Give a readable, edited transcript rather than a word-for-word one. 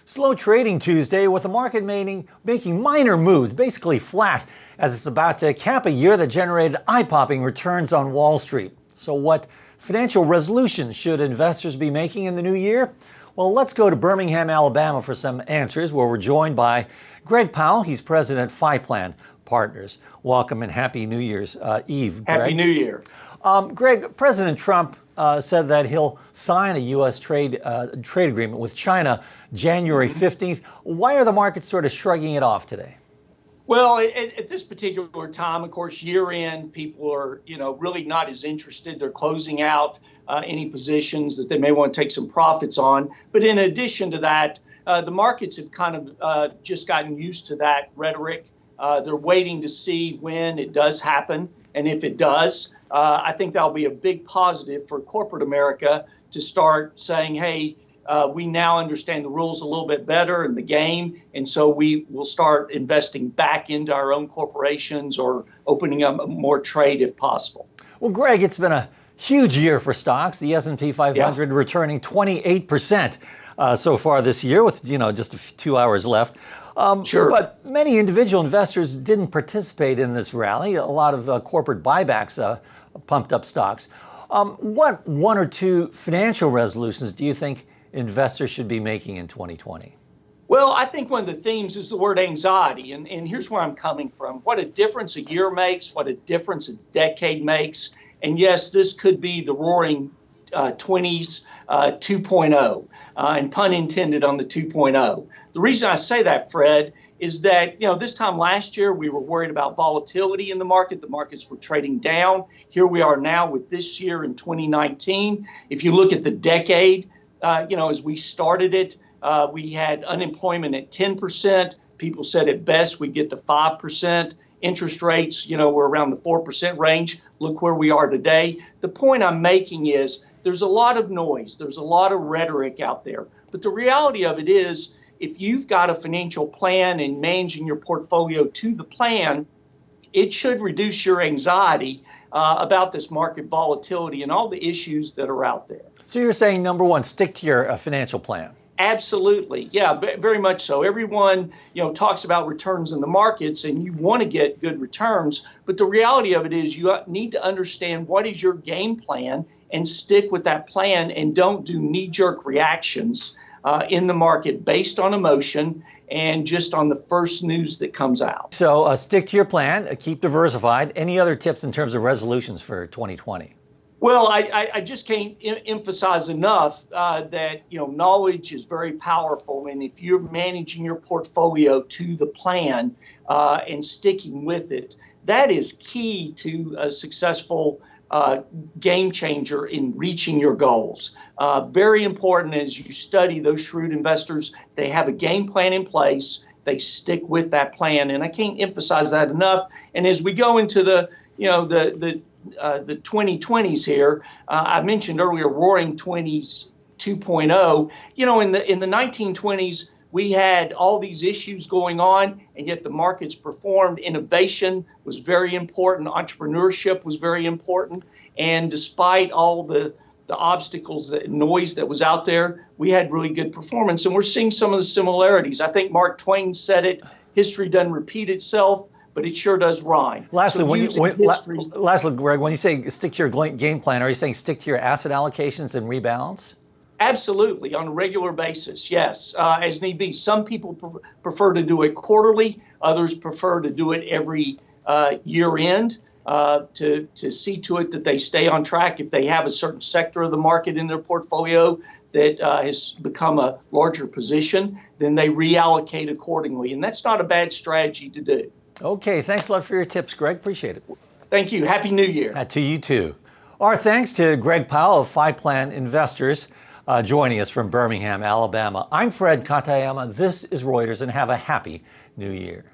Slow trading Tuesday with the market making minor moves, basically flat, as it's about to cap a year that generated eye-popping returns on Wall Street. So what financial resolutions should investors be making in the new year? Well, let's go to Birmingham, Alabama for some answers, where we're joined by Greg Powell. He's president of Plan Partners. Welcome and Happy New Year's Eve, Greg. Happy New Year. Greg, President Trump said that he'll sign a U.S. trade agreement with China January 15th. Why are the markets sort of shrugging it off today? Well, at this particular time, of course, year-end, people are, really not as interested. They're closing out any positions that they may want to take some profits on. But in addition to that, the markets have kind of just gotten used to that rhetoric. They're waiting to see when it does happen. And if it does, I think that'll be a big positive for corporate America to start saying, hey, we now understand the rules a little bit better in the game. And so we will start investing back into our own corporations or opening up more trade if possible. Well, Greg, it's been a huge year for stocks. The S&P 500 returning 28% so far this year with, just 2 hours left. Sure. But many individual investors didn't participate in this rally. A lot of corporate buybacks pumped up stocks. What one or two financial resolutions do you think investors should be making in 2020? Well, I think one of the themes is the word anxiety. And here's where I'm coming from. What a difference a year makes, what a difference a decade makes. And yes, this could be the roaring 20s 2.0, and pun intended on the 2.0. The reason I say that, Fred, is that, this time last year, we were worried about volatility in the market. The markets were trading down. Here we are now with this year in 2019. If you look at the decade, as we started it, we had unemployment at 10%. People said at best we'd get to 5%. Interest rates, were around the 4% range. Look where we are today. The point I'm making is there's a lot of noise. There's a lot of rhetoric out there. But the reality of it is, if you've got a financial plan and managing your portfolio to the plan, it should reduce your anxiety about this market volatility and all the issues that are out there. So you're saying, number one, stick to your financial plan. Absolutely. Yeah, very much so. Everyone, talks about returns in the markets and you want to get good returns. But the reality of it is you need to understand what is your game plan and stick with that plan and don't do knee-jerk reactions in the market based on emotion and just on the first news that comes out. So stick to your plan, keep diversified. Any other tips in terms of resolutions for 2020? Well, I just can't emphasize enough that, knowledge is very powerful. And if you're managing your portfolio to the plan and sticking with it, that is key to a successful game changer in reaching your goals. Very important as you study those shrewd investors, they have a game plan in place. They stick with that plan. And I can't emphasize that enough. And as we go into the 2020s here, I mentioned earlier, roaring 20s 2.0. In the 1920s, we had all these issues going on, and yet the markets performed. Innovation was very important. Entrepreneurship was very important. And despite all the obstacles, the noise that was out there, we had really good performance. And we're seeing some of the similarities. I think Mark Twain said it, history doesn't repeat itself, but it sure does rhyme. Lastly, Greg, when you say stick to your game plan, are you saying stick to your asset allocations and rebalance? Absolutely, on a regular basis, yes, as need be. Some people prefer to do it quarterly. Others prefer to do it every year end to see to it that they stay on track. If they have a certain sector of the market in their portfolio that has become a larger position, then they reallocate accordingly. And that's not a bad strategy to do. Okay, thanks a lot for your tips, Greg. Appreciate it. Thank you. Happy New Year. To you too. Our thanks to Greg Powell of Plan Investors joining us from Birmingham, Alabama. I'm Fred Katayama. This is Reuters, and have a happy New Year.